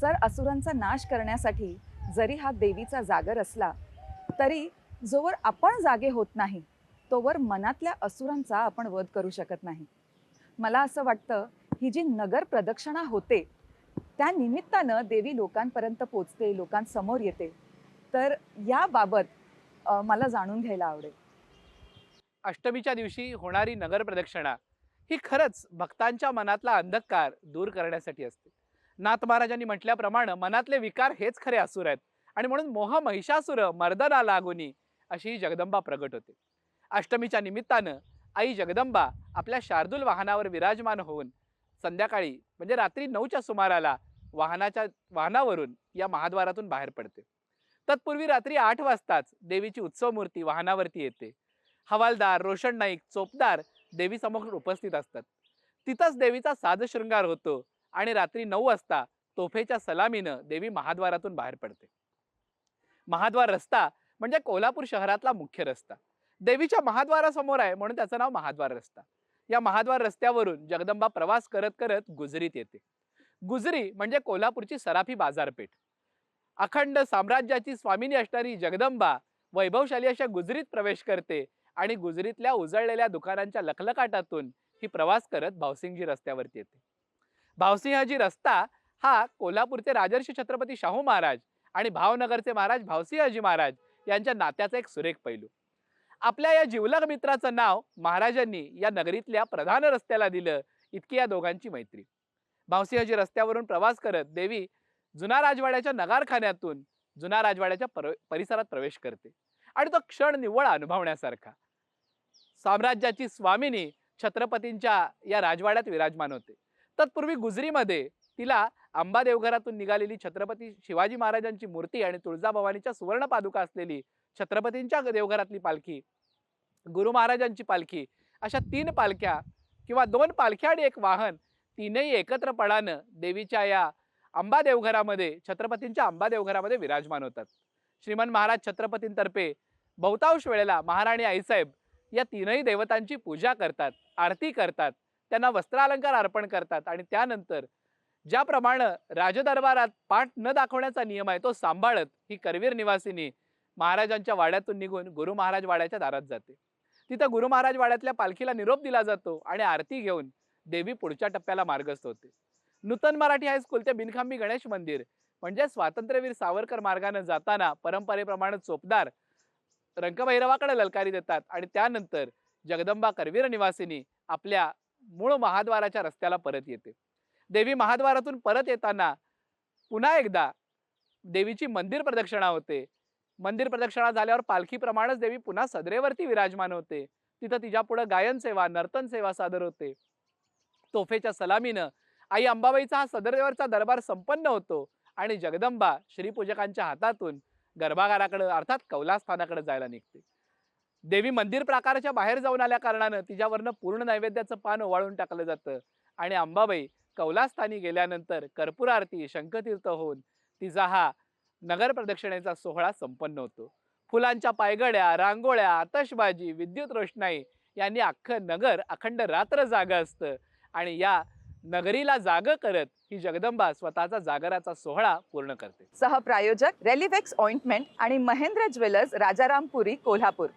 तर असुरांचा नाश करण्यासाठी जरी हा देवीचा जागर असला तरी जोवर आपण जागे होत नाही तोवर मनातल्या असुरांचा आपण वध करू शकत नाही. मला असं वाटतं ही जी नगर प्रदक्षिणा होते त्या निमित्तानं देवी लोकांपर्यंत पोचते, लोकांसमोर येते. तर याबाबत मला जाणून घ्यायला आवडेल. अष्टमीच्या दिवशी होणारी नगर प्रदक्षिणा ही खरंच भक्तांच्या मनातला अंधकार दूर करण्यासाठी असते. नाथ महाराजांनी म्हटल्याप्रमाणे मनातले विकार हेच खरे असुर आहेत आणि म्हणून मोह महिषासुर मर्दना लागुनी अशी ही जगदंबा प्रगट होते. अष्टमीच्या निमित्तानं आई जगदंबा आपल्या शार्दूल वाहनावर विराजमान होऊन संध्याकाळी म्हणजे रात्री 9च्या सुमाराला वाहनावरून या महाद्वारातून बाहेर पडते. तत्पूर्वी रात्री 8 वाजताच देवीची उत्सव मूर्ती वाहनावरती येते. हवालदार, रोशन नाईक, चोपदार देवी समोर उपस्थित असतात. तिथंच देवीचा साजशृंगार होतो आणि रात्री 9 वाजता तोफेच्या सलामीनं देवी महाद्वारातून बाहेर पडते. महाद्वार रस्ता म्हणजे कोल्हापूर शहरातला मुख्य रस्ता. देवीच्या महाद्वारासमोर आहे म्हणून त्याचं नाव महाद्वार रस्ता. या महाद्वार रस्त्यावरून जगदंबा प्रवास करत करत गुजरीत येते. गुजरी म्हणजे कोल्हापूरची सराफी बाजारपेठ. अखंड साम्राज्याची स्वामिनी असणारी जगदंबा वैभवशाली अशा गुजरीत प्रवेश करते आणि गुजरीतल्या उजळलेल्या दुकानांच्या लखलकाटातून ही प्रवास करत भावसिंगजी रस्त्यावरती येते. भावसिंहजी रस्ता हा कोल्हापूरचे राजर्षी छत्रपती शाहू महाराज आणि भावनगरचे महाराज भावसिंहजी महाराज यांच्या नात्याचा एक सुरेख पैलू. आपल्या या जिवलग मित्राचं नाव महाराजांनी या नगरीतल्या प्रधान रस्त्याला दिलं, इतकी या दोघांची मैत्री. भावसिंहजी रस्त्यावरून प्रवास करत देवी जुना राजवाड्याच्या नगारखान्यातून जुना राजवाड्याच्या परिसरात प्रवेश करते आणि तो क्षण निव्वळ अनुभवण्यासारखा. साम्राज्याची स्वामिनी छत्रपतींच्या या राजवाड्यात विराजमान होते. तत्पूर्वी गुजरीमध्ये तिला अंबादेवघरातून निघालेली छत्रपती शिवाजी महाराजांची मूर्ती आणि तुळजाभवानीच्या सुवर्ण पादुका असलेली छत्रपतींच्या देवघरातली पालखी, गुरु महाराजांची पालखी अशा 3 पालख्या किंवा 2 पालख्या आणि एक वाहन तीनही एकत्रपणानं देवीच्या या अंबादेवघरामध्ये छत्रपतींच्या अंबादेवघरामध्ये विराजमान होतात. श्रीमंत महाराज छत्रपतींतर्फे बहुतांश वेळेला महाराणी आईसाहेब या तीनही देवतांची पूजा करतात, आरती करतात, त्यांना वस्त्रालंकार अर्पण करतात आणि त्यानंतर ज्याप्रमाणे राजदरबारात पाठ न दाखवण्याचा नियम आहे तो सांभाळत ही करवीर निवासिनी महाराजांच्या वाड्यातून निघून गुरु महाराज वाड्याच्या दारात जाते. तिथं गुरु महाराज वाड्यातल्या पालखीला निरोप दिला जातो आणि आरती घेऊन देवी पुढच्या टप्प्याला मार्गस्थ होते. नूतन मराठी हायस्कूल ते बिनखांबी गणेश मंदिर म्हणजे स्वातंत्र्यवीर सावरकर मार्गाने जाताना परंपरेप्रमाणे चोपदार रंगभैरवाकडे ललकारी देतात आणि त्यानंतर जगदंबा करवीर निवासिनी आपल्या मूळ महाद्वाराच्या रस्त्याला परत येते. देवी महाद्वारातून परत येताना पुन्हा एकदा देवीची मंदिर प्रदक्षिणा होते. मंदिर प्रदक्षिणा झाल्यावर पालखीप्रमाणेच देवी पुन्हा सदरेवरती विराजमान होते. तिथं तिच्या पुढे गायन सेवा, नर्तन सेवा सादर होते. तोफेच्या सलामीनं आई अंबाबाईचा हा सदरेवरचा दरबार संपन्न होतो आणि जगदंबा श्रीपूजकांच्या हातातून गर्भागाराकडे अर्थात कौलास्थानाकडे जायला निघते. देवी मंदिर प्राकाराच्या बाहेर जाऊन आल्या कारणानं तिच्यावरनं पूर्ण नैवेद्याचं पान ओवाळून टाकलं जातं आणि अंबाबाई कौलास्थानी गेल्यानंतर कर्पूर आरती शंखतीर्थ होऊन तिचा हा नगर प्रदक्षिणेचा सोहळा संपन्न होतो. फुलांच्या पायगड्या, रांगोळ्या, आतषबाजी, विद्युत रोषणाई यांनी अख्खं नगर अखंड रात्र जागं असतं आणि या नगरीला जागं करत ही जगदंबा स्वतःचा जागराचा सोहळा पूर्ण करते. सहप्रायोजक रेलिवेक्स ऑइंटमेंट आणि महेंद्र ज्वेलर्स, राजारामपुरी, कोल्हापूर.